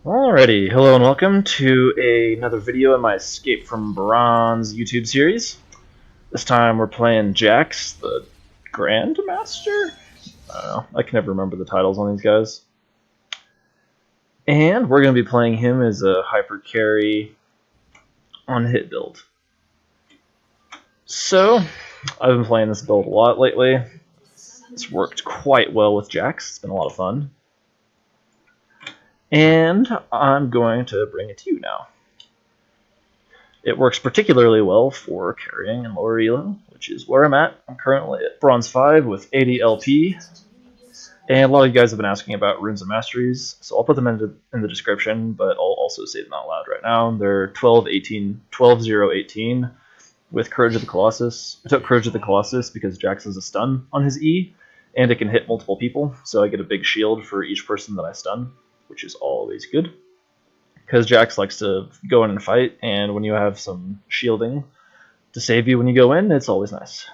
Alrighty, hello and welcome to another video in my Escape from Bronze YouTube series. This time we're playing Jax, the Grandmaster? I don't know, I can never remember the titles on these guys. And we're going to be playing him as a hyper carry on hit build. So, I've been playing this build a lot lately. It's worked quite well with Jax, it's been a lot of fun. And I'm going to bring it to you now. It works particularly well for carrying and lower elo, which is where I'm at. I'm currently at Bronze 5 with 80 LP. And a lot of you guys have been asking about Runes of Masteries, so I'll put them in the description, but I'll also say them out loud right now. They're 12-0-18 with Courage of the Colossus. I took Courage of the Colossus because Jax has a stun on his E, and it can hit multiple people, so I get a big shield for each person that I stun, which is always good, because Jax likes to go in and fight, and when you have some shielding to save you when you go in, it's always nice.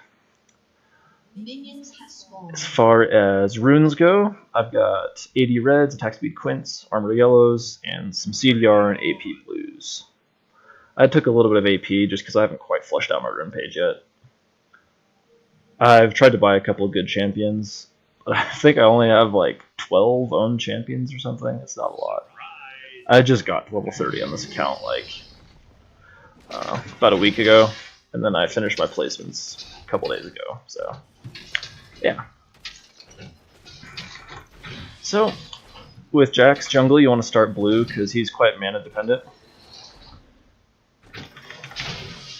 As far as runes go, I've got 80 reds, attack speed quints, armor yellows, and some CDR and AP blues. I took a little bit of AP just because I haven't quite fleshed out my rune page yet. I've tried to buy a couple of good champions. I think I only have like 12 owned champions or something. It's not a lot. I just got to level 30 on this account like about a week ago, and then I finished my placements a couple days ago. So yeah. So with Jax Jungle, you want to start blue because he's quite mana dependent,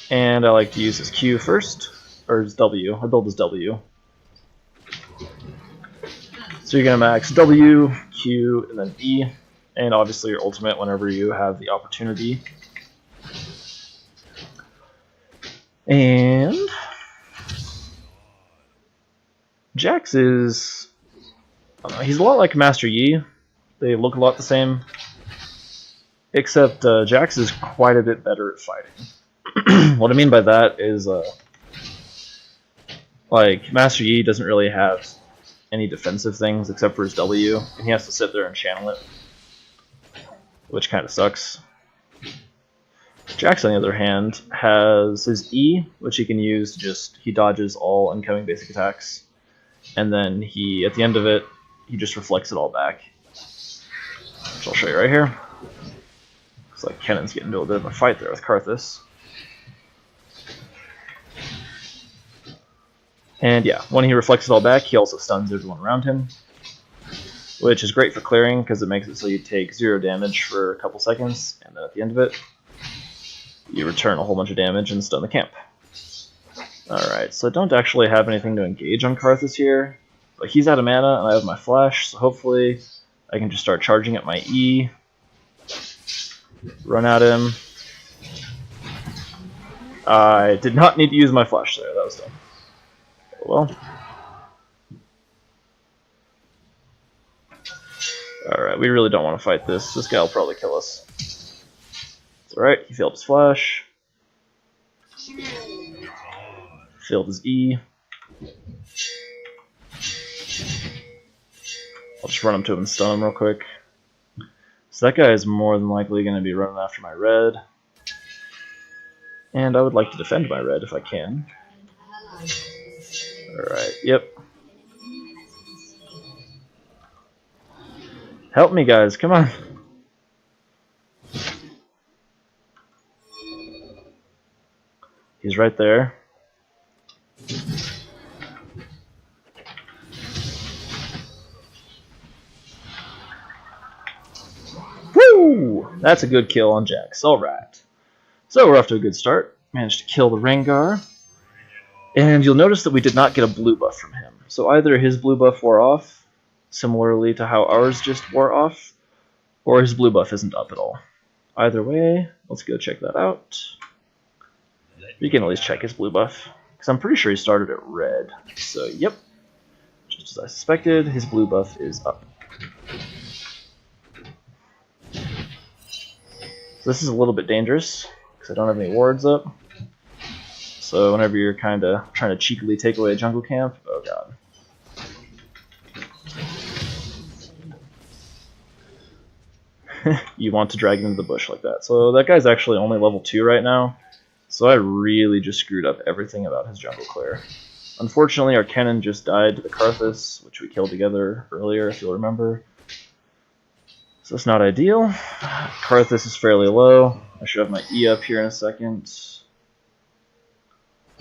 and I like to use his Q first, or his W. I build his W. So you're going to max W, Q, and then E, and obviously your ultimate whenever you have the opportunity. And Jax is, I don't know, he's a lot like Master Yi. They look a lot the same, except Jax is quite a bit better at fighting. What I mean by that is, like, Master Yi doesn't really have any defensive things except for his W, and he has to sit there and channel it, which kind of sucks. Jax, on the other hand, has his E, which he can use to he dodges all incoming basic attacks, and then at the end of it, he just reflects it all back, which I'll show you right here. Looks like Kennan's getting into a bit of a fight there with Karthus. And yeah, when he reflects it all back, he also stuns everyone around him, which is great for clearing because it makes it so you take 0 damage for a couple seconds, and then at the end of it, you return a whole bunch of damage and stun the camp. Alright, so I don't actually have anything to engage on Karthus here, but he's out of mana and I have my flash, so hopefully I can just start charging at my E, run at him. I did not need to use my flash there, that was dumb. Well, alright, we really don't want to fight this. This guy will probably kill us. It's alright, he failed his flash. Failed his E. I'll just run up to him and stun him real quick. So that guy is more than likely going to be running after my red. And I would like to defend my red if I can. Alright, yep. Help me, guys, come on. He's right there. Woo! That's a good kill on Jax. Alright. So we're off to a good start. Managed to kill the Rengar. And you'll notice that we did not get a blue buff from him. So either his blue buff wore off, similarly to how ours just wore off, or his blue buff isn't up at all. Either way, let's go check that out. We can at least check his blue buff, because I'm pretty sure he started at red. So yep, just as I suspected, his blue buff is up. So this is a little bit dangerous, because I don't have any wards up. So whenever you're kind of trying to cheekily take away a jungle camp, oh god. you want to drag into the bush like that. So that guy's actually only level 2 right now, so I really just screwed up everything about his jungle clear. Unfortunately, our cannon just died to the Colossus, which we killed together earlier, if you'll remember. So it's not ideal. Colossus is fairly low. I should have my E up here in a second.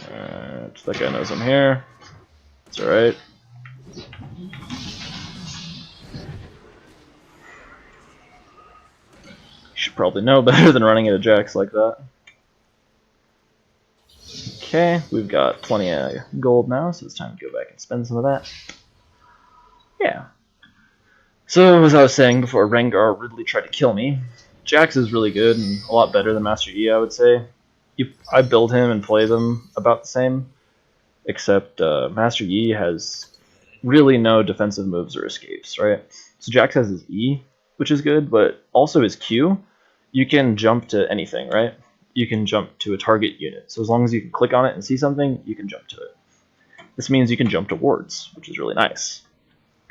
Alright, that guy knows I'm here. It's alright. You should probably know better than running into Jax like that. Okay, we've got plenty of gold now, so it's time to go back and spend some of that. Yeah. So, as I was saying before Rengar Ridley tried to kill me, Jax is really good and a lot better than Master Yi, I would say. I build him and play them about the same, except Master Yi has really no defensive moves or escapes, right? So Jax has his E, which is good, but also his Q. You can jump to anything, right? You can jump to a target unit. So as long as you can click on it and see something, you can jump to it. This means you can jump to wards, which is really nice.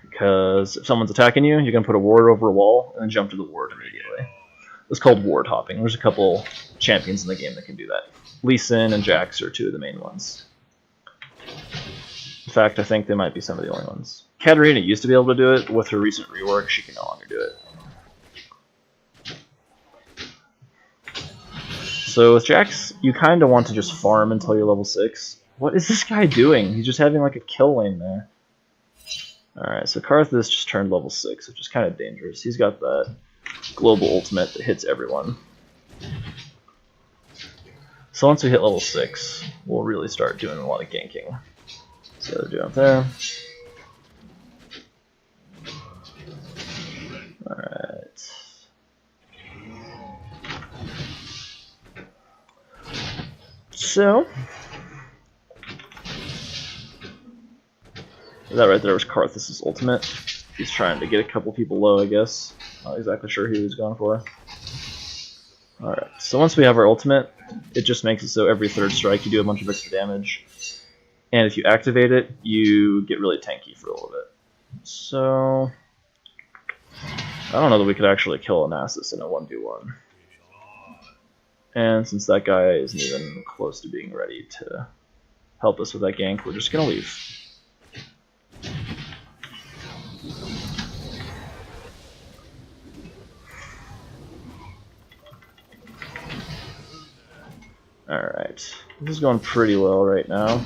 Because if someone's attacking you, you can put a ward over a wall and then jump to the ward immediately. It's called ward hopping. There's a couple champions in the game that can do that. Lee Sin and Jax are two of the main ones. In fact, I think they might be some of the only ones. Katarina used to be able to do it, but with her recent rework, she can no longer do it. So with Jax, you kind of want to just farm until you're level 6. What is this guy doing? He's just having like a kill lane there. Alright, so Karthus just turned level 6, which is kind of dangerous. He's got that global ultimate that hits everyone. So once we hit level 6, we'll really start doing a lot of ganking. So they're doing it there. Alright. So that right there was Karthus' ultimate. He's trying to get a couple people low, I guess. Not exactly sure who he was going for. Alright, so once we have our ultimate, it just makes it so every third strike you do a bunch of extra damage. And if you activate it, you get really tanky for a little bit. So I don't know that we could actually kill a Nasus in a 1v1. And since that guy isn't even close to being ready to help us with that gank, we're just going to leave. Alright, this is going pretty well right now.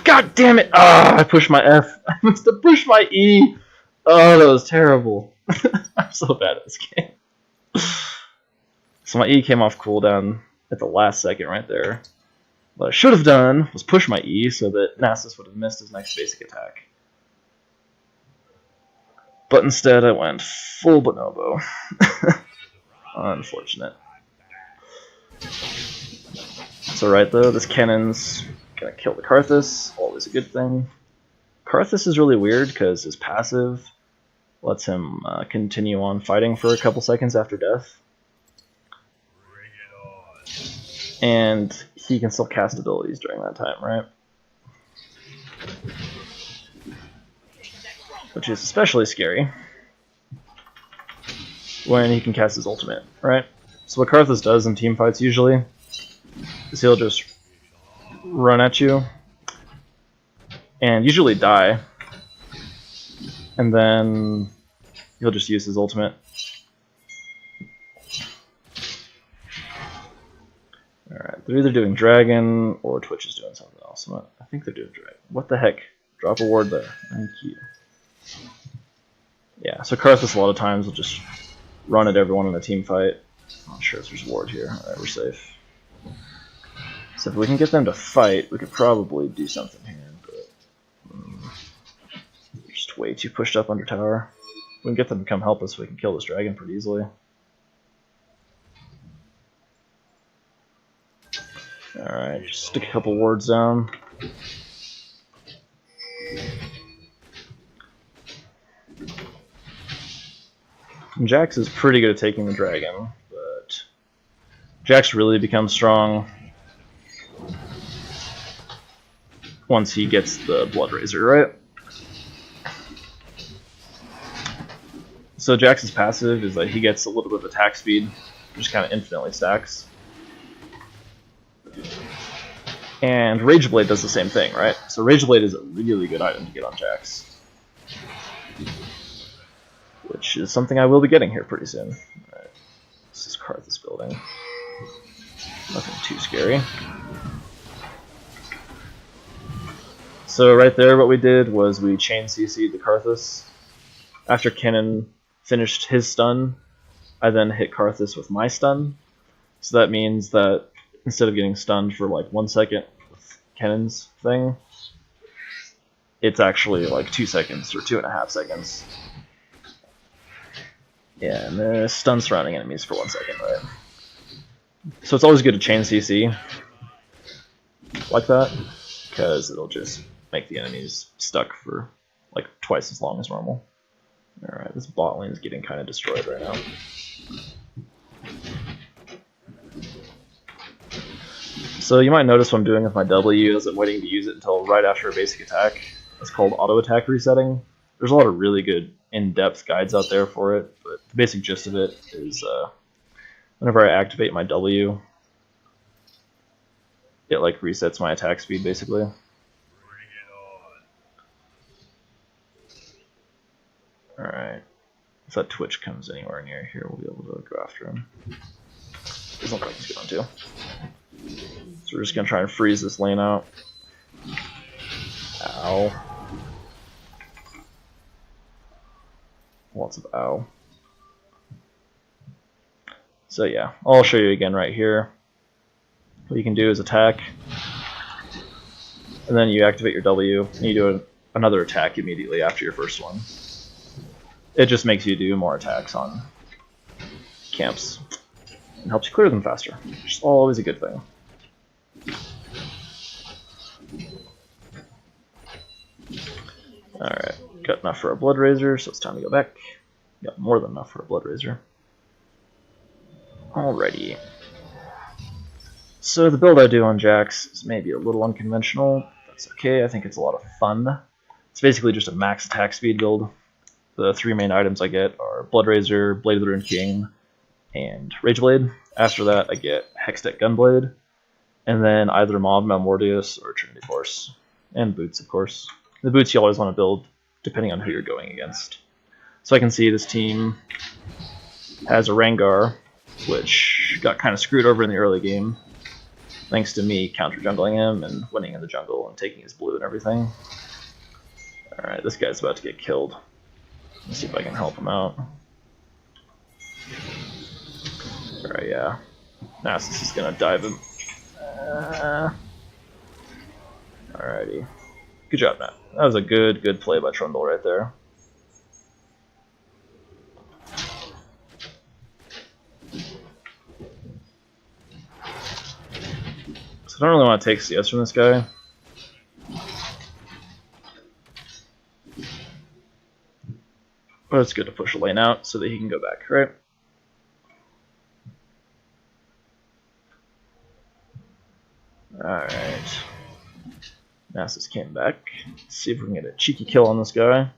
God damn it! Ah, I pushed my F. I must have pushed my E. Oh, that was terrible. I'm so bad at this game. So my E came off cooldown at the last second right there. What I should have done was push my E so that Nasus would have missed his next basic attack. But instead I went full bonobo. Unfortunate. It's alright though, this cannon's gonna kill the Karthus, always a good thing. Karthus is really weird because his passive lets him continue on fighting for a couple seconds after death. And he can still cast abilities during that time, right? Which is especially scary when he can cast his ultimate, right? So what Karthus does in team fights usually is he'll just run at you and usually die, and then he'll just use his ultimate. Alright, they're either doing Dragon or Twitch is doing something else. I think they're doing Dragon. What the heck? Drop a ward there. Thank you. Yeah, so Karthus a lot of times will just run at everyone in a team fight. Not sure if there's a ward here. Alright, we're safe. So if we can get them to fight, we could probably do something here, but they're just way too pushed up under tower. If we can get them to come help us, we can kill this dragon pretty easily. Alright, just stick a couple wards down. And Jax is pretty good at taking the dragon, but Jax really becomes strong once he gets the Blood Razor, right? So Jax's passive is like he gets a little bit of attack speed, just kind of infinitely stacks. And Rage Blade does the same thing, right? So Rage Blade is a really good item to get on Jax, which is something I will be getting here pretty soon. Alright, this is Karthus building. Nothing too scary. So right there what we did was we chain CC'd the Karthus. After Kennen finished his stun, I then hit Karthus with my stun. So that means that instead of getting stunned for like 1 second with Kennen's thing, it's actually like 2 seconds or 2.5 seconds. Yeah, and then stun surrounding enemies for 1 second, right? So it's always good to chain CC like that, because it'll just make the enemies stuck for like twice as long as normal. Alright, this bot lane is getting kind of destroyed right now. So you might notice what I'm doing with my W is I'm waiting to use it until right after a basic attack. It's called auto attack resetting. There's a lot of really good in-depth guides out there for it, but the basic gist of it is whenever I activate my W, it like resets my attack speed basically. Alright, if that Twitch comes anywhere near here, we'll be able to go after him. Doesn't look like he's going to. So we're just going to try and freeze this lane out. Ow. Lots of ow. So yeah, I'll show you again right here. What you can do is attack, and then you activate your W, and you do another attack immediately after your first one. It just makes you do more attacks on camps and helps you clear them faster, which is always a good thing. Alright, got enough for a Blood Razor, so it's time to go back. Got more than enough for a Blood Razor. Alrighty. So the build I do on Jax is maybe a little unconventional. That's okay, I think it's a lot of fun. It's basically just a max attack speed build. The 3 main items I get are Blood Razor, Blade of the Ruined King, and Rage Blade. After that I get Hextech Gunblade, and then either Mob Malmortius or Trinity Force. And boots, of course. The boots you always want to build depending on who you're going against. So I can see this team has a Rengar, which got kind of screwed over in the early game, thanks to me counter-jungling him and winning in the jungle and taking his blue and everything. Alright, this guy's about to get killed. Let's see if I can help him out. Alright, yeah. Nasus is gonna dive him. Alrighty. Good job, Nat. That was a good play by Trundle right there. So I don't really want to take CS from this guy. But it's good to push a lane out so that he can go back, right? Alright. Nasus came back. Let's see if we can get a cheeky kill on this guy.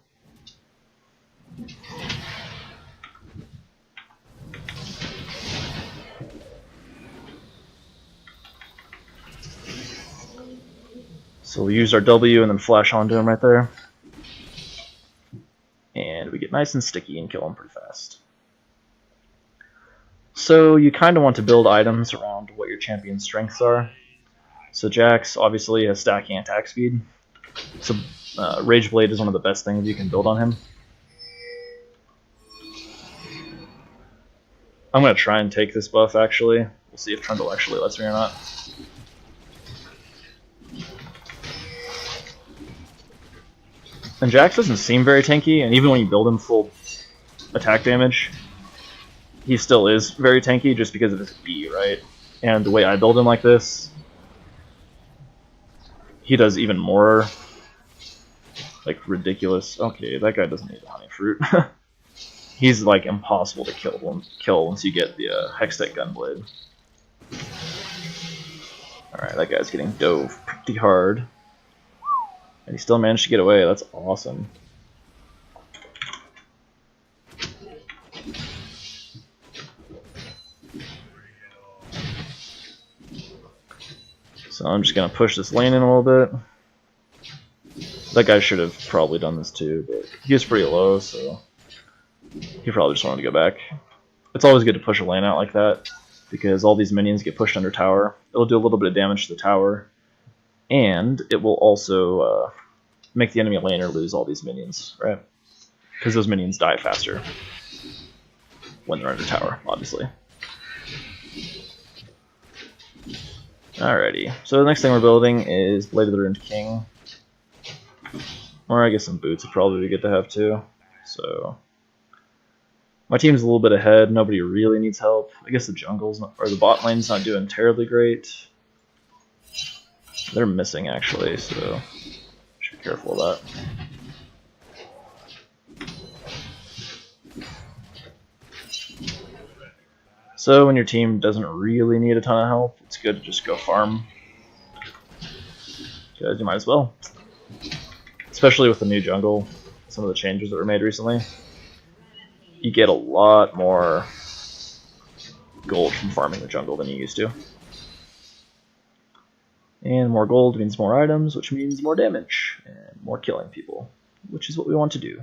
So we'll use our W and then flash onto him right there. And we get nice and sticky and kill him pretty fast. So you kind of want to build items around what your champion's strengths are. So Jax obviously has stacking attack speed. So Rage Blade is one of the best things you can build on him. I'm going to try and take this buff actually. We'll see if Trundle actually lets me or not. And Jax doesn't seem very tanky, and even when you build him full attack damage, he still is very tanky just because of his E, right? And the way I build him like this, he does even more, like, ridiculous. Okay, that guy doesn't need a honey fruit. He's, like, impossible to kill once you get the Hextech Gunblade. Alright, that guy's getting dove pretty hard. And he still managed to get away. That's awesome. So I'm just going to push this lane in a little bit. That guy should have probably done this too, but he was pretty low, so he probably just wanted to go back. It's always good to push a lane out like that, because all these minions get pushed under tower. It'll do a little bit of damage to the tower, and it will also make the enemy laner lose all these minions, right? Because those minions die faster when they're under tower, obviously. Alrighty, so the next thing we're building is Blade of the Ruined King. Or I guess some boots would probably be good to have too. So my team's a little bit ahead. Nobody really needs help. I guess the jungle's not, or the bot lane's not doing terribly great. They're missing actually, so should be careful of that. So when your team doesn't really need a ton of help, it's good to just go farm. Because you might as well. Especially with the new jungle, some of the changes that were made recently. You get a lot more gold from farming the jungle than you used to. And more gold means more items, which means more damage, and more killing people, which is what we want to do.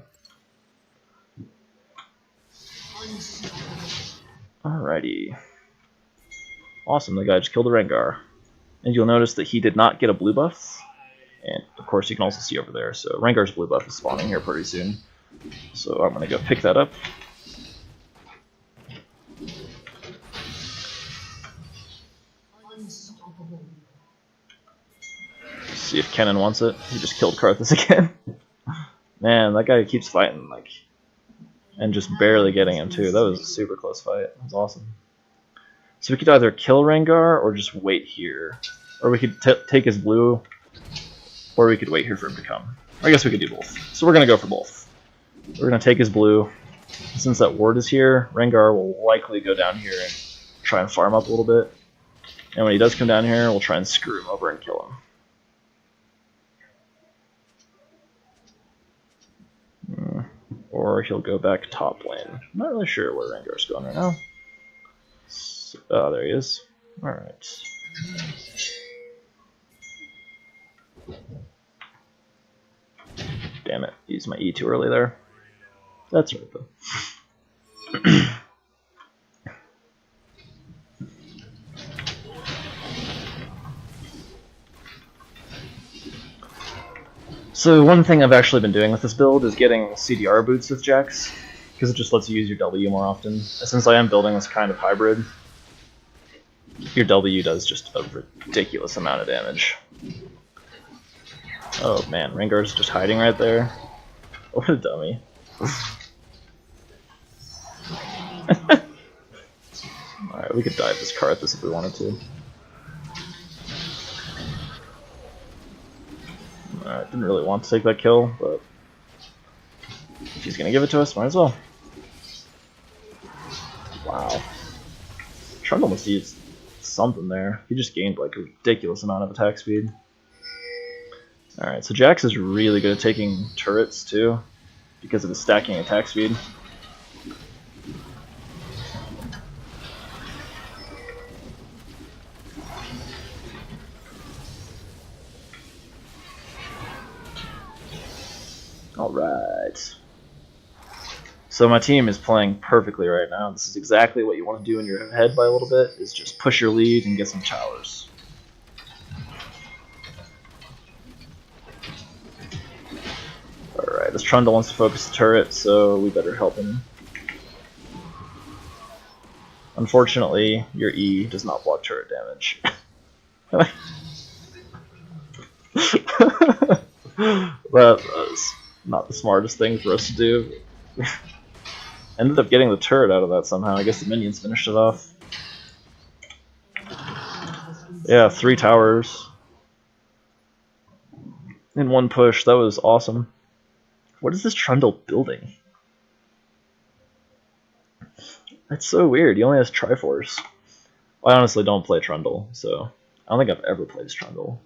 Alrighty. Awesome, the guy just killed a Rengar. And you'll notice that he did not get a blue buff. And of course you can also see over there, so Rengar's blue buff is spawning here pretty soon. So I'm going to go pick that up. See if Kennen wants it. He just killed Karthus again. Man, that guy keeps fighting, like, and just barely getting him too. That was a super close fight. It was awesome. So we could either kill Rengar or just wait here. Or we could take his blue, or we could wait here for him to come. I guess we could do both. So we're going to go for both. We're going to take his blue. Since that ward is here, Rengar will likely go down here and try and farm up a little bit. And when he does come down here, we'll try and screw him over and kill him. Or he'll go back top lane. I'm not really sure where Rengar's going right now. So, oh, there he is. Alright. Damn it, used my E too early there. That's right though. So one thing I've actually been doing with this build is getting CDR boots with Jax, because it just lets you use your W more often. Since I am building this kind of hybrid, your W does just a ridiculous amount of damage. Oh man, Rengar's just hiding right there. What a dummy. Alright, we could dive this Karthus if we wanted to. Alright, didn't really want to take that kill, but if he's gonna give it to us, might as well. Wow. Trundle must use something there. He just gained like a ridiculous amount of attack speed. Alright, so Jax is really good at taking turrets too, because of his stacking attack speed. Alright. So my team is playing perfectly right now. This is exactly what you want to do when you're ahead by a little bit, is just push your lead and get some towers. Alright, this Trundle wants to focus the turret, so we better help him. Unfortunately, your E does not block turret damage. That was not the smartest thing for us to do. Ended up getting the turret out of that somehow. I guess the minions finished it off. Yeah, 3 towers in one push. That was awesome. What is this Trundle building? That's so weird. He only has Triforce. Well, I honestly don't play Trundle, so I don't think I've ever played Trundle.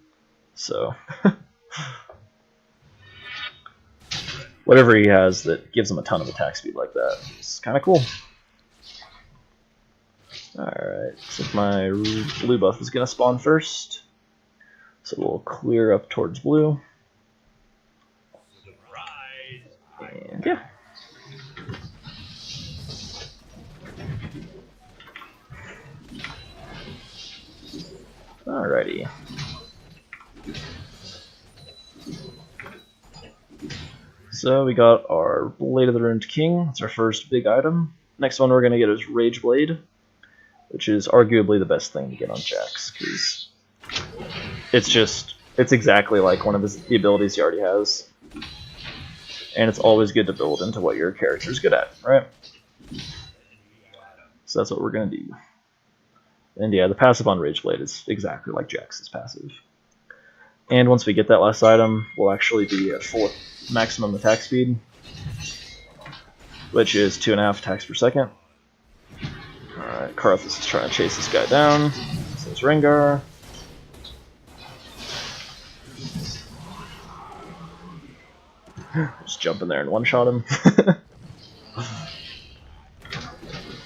So whatever he has that gives him a ton of attack speed like that is kind of cool. Alright, so my blue buff is going to spawn first. So we'll clear up towards blue. And yeah. Alrighty. So we got our Blade of the Ruined King. It's our first big item. Next one we're going to get is Rage Blade, which is arguably the best thing to get on Jax, because it's exactly like one of the abilities he already has. And it's always good to build into what your character's good at, right? So that's what we're going to do. And yeah, the passive on Rage Blade is exactly like Jax's passive. And once we get that last item, we'll actually be at full maximum attack speed, which is 2.5 attacks per second. Alright, Colossus is trying to chase this guy down. So it's Rengar. Just jump in there and one-shot him.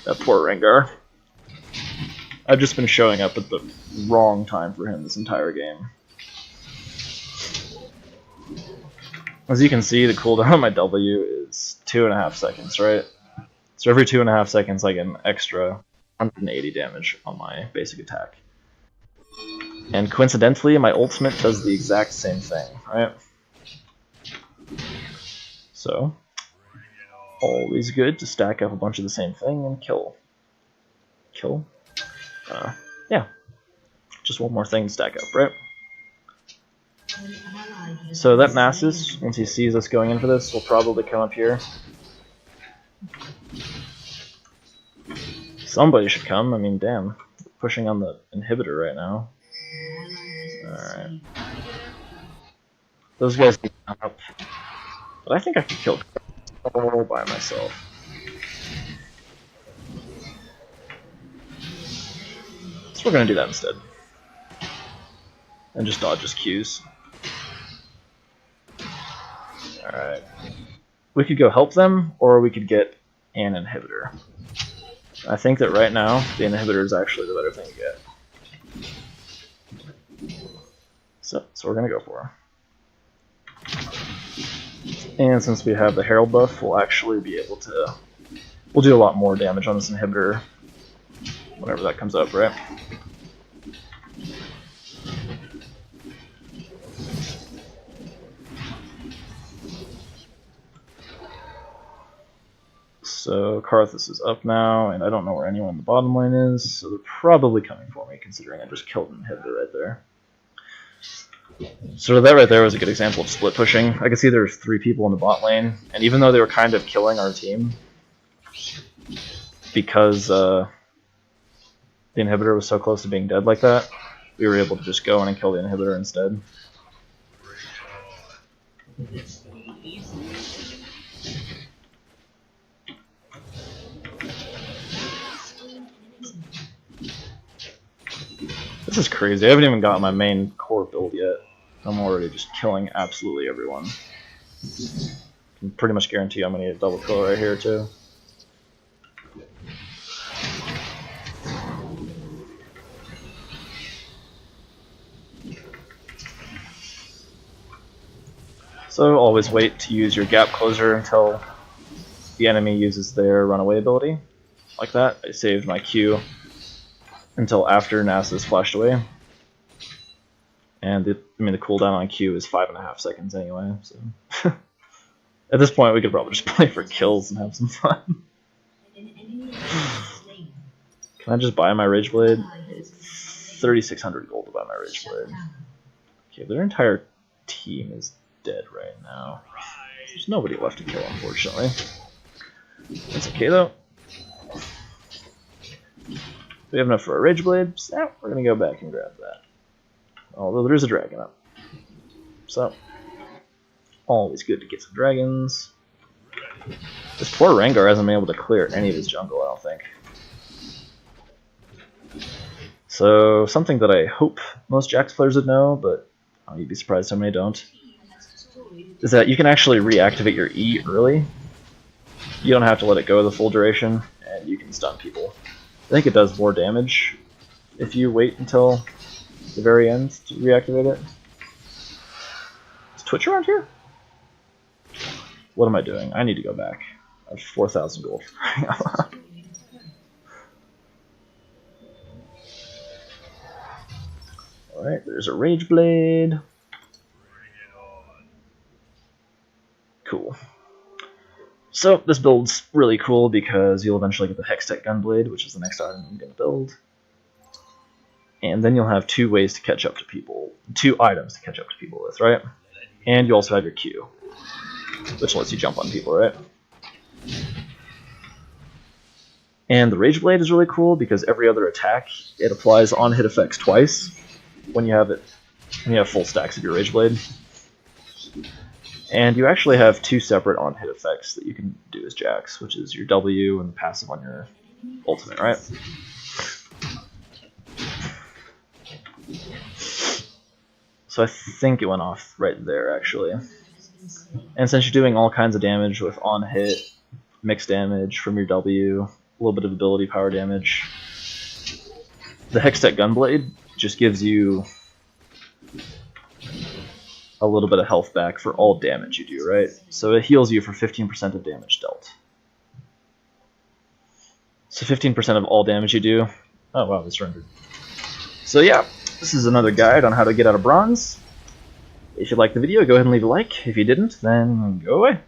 That poor Rengar. I've just been showing up at the wrong time for him this entire game. As you can see, the cooldown on my W is 2.5 seconds, right? So every 2.5 seconds I get an extra 180 damage on my basic attack. And coincidentally, my ultimate does the exact same thing, right? So, always good to stack up a bunch of the same thing and kill. Kill? Yeah. Just one more thing to stack up, right? So that Nasus, once he sees us going in for this, will probably come up here. Somebody should come, I mean, damn. Pushing on the inhibitor right now. Alright. Those guys can come up. But I think I can kill all by myself. So we're gonna do that instead. And just dodge his Qs. Alright. We could go help them, or we could get an inhibitor. I think that right now, the inhibitor is actually the better thing to get. So we're gonna go for her. And since we have the Herald buff, we'll actually be able to... We'll do a lot more damage on this inhibitor whenever that comes up, right? So Karthus is up now, and I don't know where anyone in the bottom lane is, so they're probably coming for me, considering I just killed an inhibitor right there. So that right there was a good example of split pushing. I could see there's 3 people in the bot lane, and even though they were kind of killing our team, because the inhibitor was so close to being dead like that, we were able to just go in and kill the inhibitor instead. This is crazy. I haven't even gotten my main core build yet. I'm already just killing absolutely everyone. Can pretty much guarantee I'm gonna get a double kill right here too. So always wait to use your gap closer until the enemy uses their runaway ability. Like that. I saved my Q until after Nasus flashed away. And the cooldown on Q is 5.5 seconds anyway, so at this point we could probably just play for kills and have some fun. Can I just buy my Rage Blade? 3,600 gold to buy my Rage Blade. Okay, their entire team is dead right now. There's nobody left to kill, unfortunately. That's okay though. We have enough for a Rage Blade, so we're gonna go back and grab that. Although there is a dragon up. So, always good to get some dragons. This poor Rengar hasn't been able to clear any of his jungle, I don't think. So, something that I hope most Jax players would know, but you'd be surprised how many don't, is that you can actually reactivate your E early. You don't have to let it go the full duration, and you can stun people. I think it does more damage if you wait until the very end to reactivate it. Is Twitch around here? What am I doing? I need to go back. I have 4,000 gold. Alright, there's a Rage Blade. Cool. So, this build's really cool because you'll eventually get the Hextech Gunblade, which is the next item I'm going to build. And then you'll have 2 ways to catch up to people. 2 items to catch up to people with, right? And you also have your Q, which lets you jump on people, right? And the Rage Blade is really cool because every other attack, it applies on-hit effects twice when you have it, when you have full stacks of your Rage Blade. And you actually have 2 separate on-hit effects that you can do as Jax, which is your W and the passive on your ultimate, right? So I think it went off right there, actually. And since you're doing all kinds of damage with on-hit, mixed damage from your W, a little bit of ability power damage, the Hextech Gunblade just gives you a little bit of health back for all damage you do, right? So it heals you for 15% of damage dealt. So 15% of all damage you do. Oh wow, it's rendered. So yeah, this is another guide on how to get out of bronze. If you liked the video, go ahead and leave a like. If you didn't, then go away.